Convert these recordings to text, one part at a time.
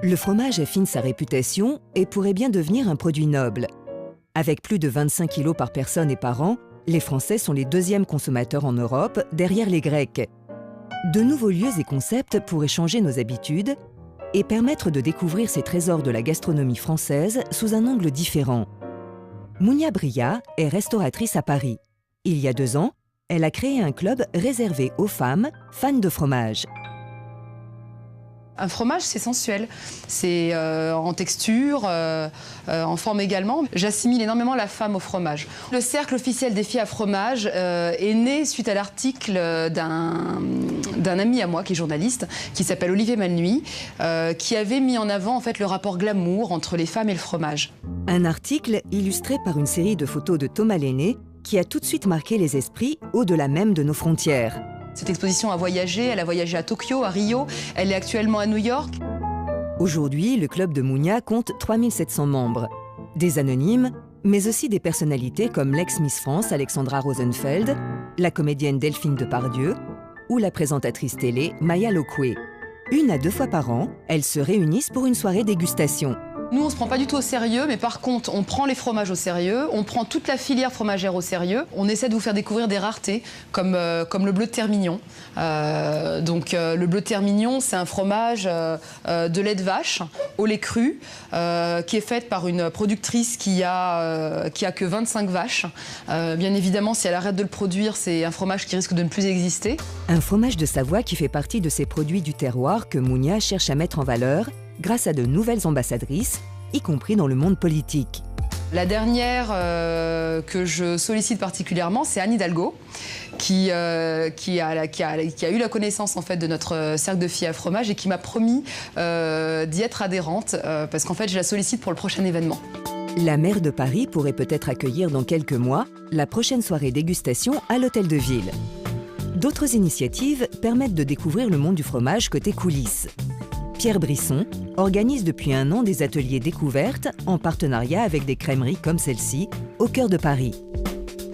Le fromage affine sa réputation et pourrait bien devenir un produit noble. Avec plus de 25 kilos par personne et par an, les Français sont les deuxièmes consommateurs en Europe, derrière les Grecs. De nouveaux lieux et concepts pourraient changer nos habitudes et permettre de découvrir ces trésors de la gastronomie française sous un angle différent. Mounia Bria est restauratrice à Paris. Il y a 2 ans, elle a créé un club réservé aux femmes fans de fromage. Un fromage, c'est sensuel. C'est en texture, en forme également. J'assimile énormément la femme au fromage. Le cercle officiel des filles à fromage est né suite à l'article d'un ami à moi qui est journaliste, qui s'appelle Olivier Malnuit, qui avait mis en avant en fait le rapport glamour entre les femmes et le fromage. Un article illustré par une série de photos de Thomas Lenné qui a tout de suite marqué les esprits au-delà même de nos frontières. Cette exposition a voyagé, elle a voyagé à Tokyo, à Rio, elle est actuellement à New York. Aujourd'hui, le club de Mounia compte 3700 membres. Des anonymes, mais aussi des personnalités comme l'ex-Miss France Alexandra Rosenfeld, la comédienne Delphine Depardieu ou la présentatrice télé Maya Lokwe. 1 à 2 fois par an, elles se réunissent pour une soirée dégustation. Nous, on ne se prend pas du tout au sérieux, mais par contre, on prend les fromages au sérieux, on prend toute la filière fromagère au sérieux. On essaie de vous faire découvrir des raretés, comme le bleu de Termignon. Le bleu de Termignon, c'est un fromage de lait de vache, au lait cru, qui est fait par une productrice qui a que 25 vaches. Bien évidemment, si elle arrête de le produire, c'est un fromage qui risque de ne plus exister. Un fromage de Savoie qui fait partie de ces produits du terroir que Mounia cherche à mettre en valeur grâce à de nouvelles ambassadrices, y compris dans le monde politique. La dernière que je sollicite particulièrement, c'est Anne Hidalgo, qui a eu la connaissance en fait, de notre cercle de filles à fromage et qui m'a promis d'y être adhérente, parce qu'en fait, je la sollicite pour le prochain événement. La maire de Paris pourrait peut-être accueillir dans quelques mois la prochaine soirée dégustation à l'Hôtel de Ville. D'autres initiatives permettent de découvrir le monde du fromage côté coulisses. Pierre Brisson organise depuis 1 an des ateliers découvertes en partenariat avec des crèmeries comme celle-ci, au cœur de Paris.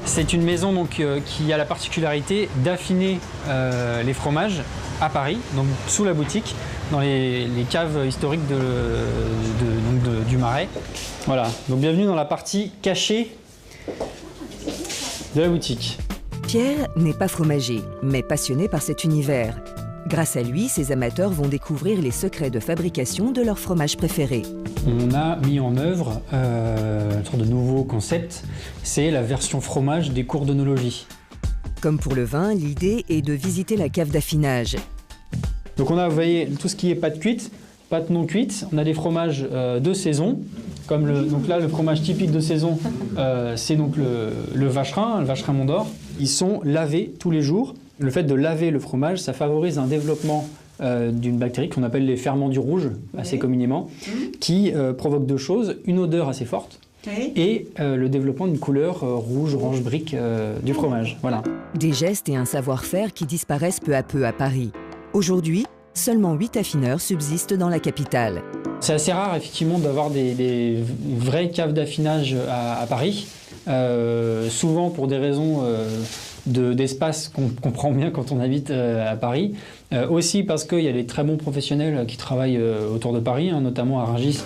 C'est une maison donc, qui a la particularité d'affiner les fromages à Paris, donc sous la boutique, dans les caves historiques du Marais. Voilà, donc bienvenue dans la partie cachée de la boutique. Pierre n'est pas fromager, mais passionné par cet univers. Grâce à lui, ses amateurs vont découvrir les secrets de fabrication de leur fromage préféré. On a mis en œuvre une sorte de nouveau concept, c'est la version fromage des cours d'œnologie. Comme pour le vin, l'idée est de visiter la cave d'affinage. Donc on a, vous voyez, tout ce qui est pâte cuite, pâte non cuite. On a des fromages de saison, comme donc là le fromage typique de saison, c'est donc le vacherin Mont d'Or. Ils sont lavés tous les jours. Le fait de laver le fromage, ça favorise un développement d'une bactérie qu'on appelle les ferments du rouge, assez communément, qui provoque 2 choses, une odeur assez forte et le développement d'une couleur rouge, orange brique du fromage. Voilà. Des gestes et un savoir-faire qui disparaissent peu à peu à Paris. Aujourd'hui, seulement 8 affineurs subsistent dans la capitale. C'est assez rare effectivement d'avoir des vraies caves d'affinage à Paris, souvent pour des raisons d'espace qu'on comprend bien quand on habite à Paris. Aussi parce qu'il y a des très bons professionnels qui travaillent autour de Paris, notamment à Rungis.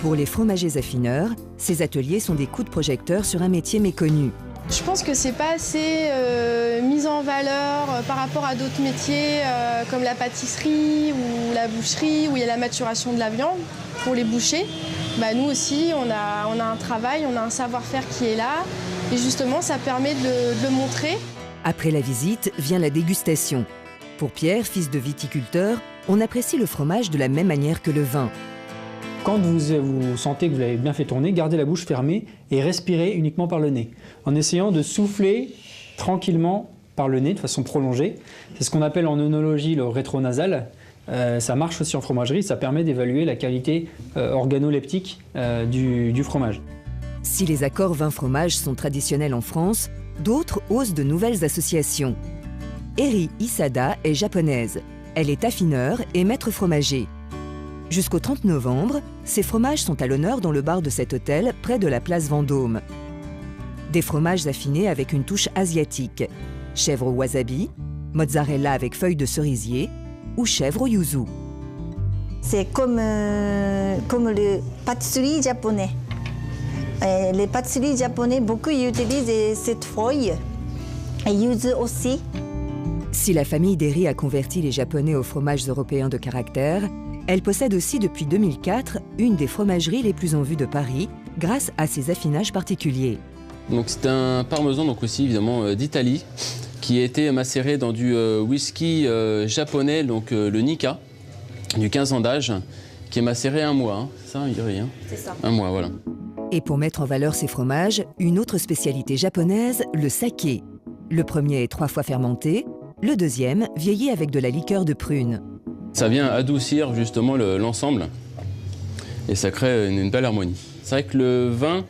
Pour les fromagers affineurs, ces ateliers sont des coups de projecteur sur un métier méconnu. Je pense que c'est pas assez mis en valeur par rapport à d'autres métiers comme la pâtisserie ou la boucherie où il y a la maturation de la viande pour les bouchers. Nous aussi, on a un travail, on a un savoir-faire qui est là et justement ça permet de le montrer. Après la visite vient la dégustation. Pour Pierre, fils de viticulteur, on apprécie le fromage de la même manière que le vin. Quand vous sentez que vous l'avez bien fait tourner, gardez la bouche fermée et respirez uniquement par le nez, en essayant de souffler tranquillement par le nez de façon prolongée. C'est ce qu'on appelle en œnologie le rétronasal. Ça marche aussi en fromagerie, ça permet d'évaluer la qualité organoleptique du fromage. Si les accords vin-fromage sont traditionnels en France, d'autres osent de nouvelles associations. Eri Isada est japonaise. Elle est affineur et maître fromager. Jusqu'au 30 novembre, ces fromages sont à l'honneur dans le bar de cet hôtel près de la place Vendôme. Des fromages affinés avec une touche asiatique. Chèvre au wasabi, mozzarella avec feuilles de cerisier ou chèvre au yuzu. C'est comme le pâtisserie japonais. Les pâtisseries japonais, beaucoup utilisent cette feuille et usent aussi. Si la famille Derry a converti les Japonais aux fromages européens de caractère, elle possède aussi depuis 2004 une des fromageries les plus en vue de Paris grâce à ses affinages particuliers. Donc c'est un parmesan donc aussi évidemment d'Italie qui a été macéré dans du whisky japonais, donc le Nikka, du 15 ans d'âge, qui est macéré 1 mois. Hein. C'est ça, Yuri, hein? C'est ça. 1 mois, voilà. Et pour mettre en valeur ces fromages, une autre spécialité japonaise, le saké. Le premier est 3 fois fermenté, le deuxième vieillit avec de la liqueur de prune. Ça vient adoucir justement l'ensemble et ça crée une belle harmonie. C'est vrai que le vin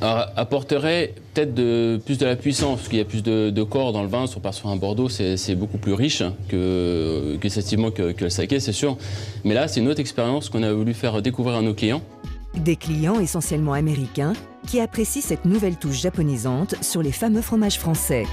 apporterait peut-être plus de la puissance, parce qu'il y a plus de corps dans le vin. Sur un Bordeaux, c'est beaucoup plus riche que le saké, c'est sûr. Mais là, c'est une autre expérience qu'on a voulu faire découvrir à nos clients. Des clients essentiellement américains qui apprécient cette nouvelle touche japonisante sur les fameux fromages français.